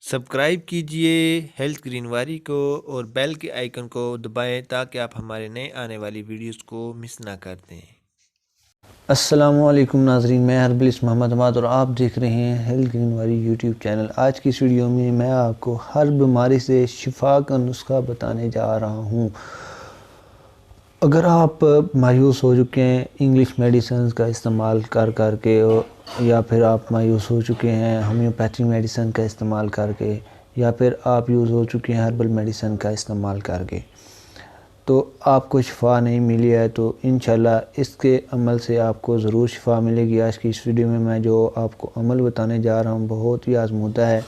Subscribe کیجئے health گرینواری کو اور بیل کے آئیکن کو دبائیں تاکہ آپ ہمارے نئے آنے والی ویڈیوز کو مس نہ کر دیں۔ السلام علیکم ناظرین، میں ہربلسٹ محمد عماد اور آپ دیکھ رہے ہیں ہیلتھ گرینواری یوٹیوب چینل۔ آج کی اس ویڈیو میں آپ کو ہر بیماری سے شفا کا نسخہ بتانے جا رہا ہوں۔ اگر آپ مایوس ہو چکے ہیں انگلش میڈیسنز کا استعمال کر کے، یا پھر آپ مایوس ہو چکے ہیں ہومیوپیتھی میڈیسن کا استعمال کر کے، یا پھر آپ یوز ہو چکے ہیں ہربل میڈیسن کا استعمال کر کے، تو آپ کو شفا نہیں ملی ہے، تو انشاءاللہ اس کے عمل سے آپ کو ضرور شفا ملے گی۔ آج کی اس ویڈیو میں جو آپ کو عمل بتانے جا رہا ہوں بہت ہی آزمودہ ہے،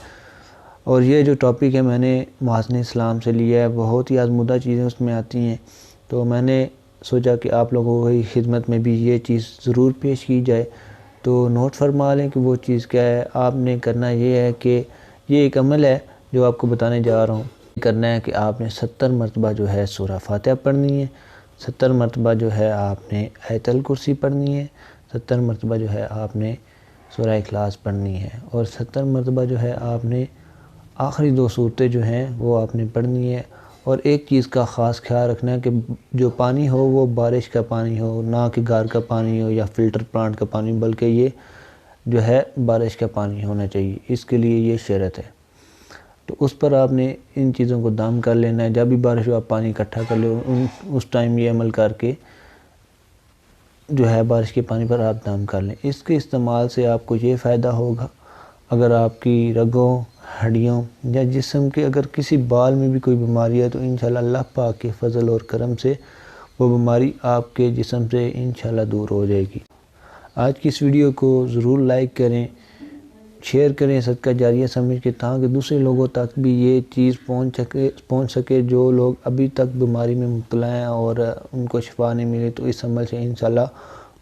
اور یہ جو ٹاپک ہے میں نے محاسن اسلام سے لیا ہے۔ بہت ہی آزمودہ چیزیں اس میں آتی ہیں، تو میں نے سوچا کہ آپ لوگوں کی خدمت میں بھی یہ چیز ضرور پیش کی جائے۔ تو نوٹ فرما لیں کہ وہ چیز کیا ہے۔ آپ نے کرنا یہ ہے کہ یہ ایک عمل ہے جو آپ کو بتانے جا رہا ہوں۔ کرنا ہے کہ آپ نے 70 مرتبہ جو ہے سورہ فاتحہ پڑھنی ہے، 70 مرتبہ جو ہے آپ نے آیت الکرسی پڑھنی ہے، 70 مرتبہ جو ہے آپ نے سورہ اخلاص پڑھنی ہے، اور 70 مرتبہ جو ہے آپ نے آخری 2 صورتیں جو ہیں وہ آپ نے پڑھنی ہے۔ اور ایک چیز کا خاص خیال رکھنا ہے کہ جو پانی ہو وہ بارش کا پانی ہو، نہ کہ گھر کا پانی ہو یا فلٹر پلانٹ کا پانی، بلکہ یہ جو ہے بارش کا پانی ہونا چاہیے، اس کے لیے یہ شرط ہے۔ تو اس پر آپ نے ان چیزوں کو دم کر لینا ہے۔ جب بھی بارش ہو آپ پانی اکٹھا کر لیں، اس ٹائم یہ عمل کر کے جو ہے بارش کے پانی پر آپ دم کر لیں۔ اس کے استعمال سے آپ کو یہ فائدہ ہوگا، اگر آپ کی رگوں، ہڈیوں یا جسم کے اگر کسی بال میں بھی کوئی بیماری ہے، تو انشاءاللہ اللہ پاک کے فضل اور کرم سے وہ بیماری آپ کے جسم سے انشاءاللہ دور ہو جائے گی۔ آج کی اس ویڈیو کو ضرور لائک کریں، شیئر کریں صدقہ جاریہ سمجھ کے، تاکہ دوسرے لوگوں تک بھی یہ چیز پہنچ سکے جو لوگ ابھی تک بیماری میں مبتلا ہیں اور ان کو شفا نہیں ملی، تو اس عمل سے انشاءاللہ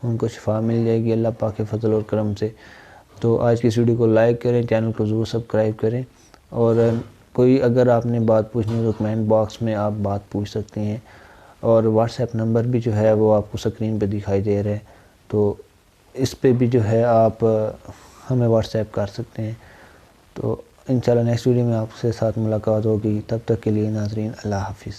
ان کو شفا مل جائے گی اللہ پاک کے فضل اور کرم سے۔ تو آج کی اس ویڈیو کو لائک کریں، چینل کو ضرور سبسکرائب کریں، اور کوئی اگر آپ نے بات پوچھنی ہے تو کمنٹ باکس میں آپ بات پوچھ سکتے ہیں، اور واٹس ایپ نمبر بھی جو ہے وہ آپ کو سکرین پہ دکھائی دے رہے ہیں، تو اس پہ بھی جو ہے آپ ہمیں واٹس ایپ کر سکتے ہیں۔ تو انشاءاللہ نیکسٹ ویڈیو میں آپ سے ساتھ ملاقات ہوگی، تب تک کے لیے ناظرین اللہ حافظ۔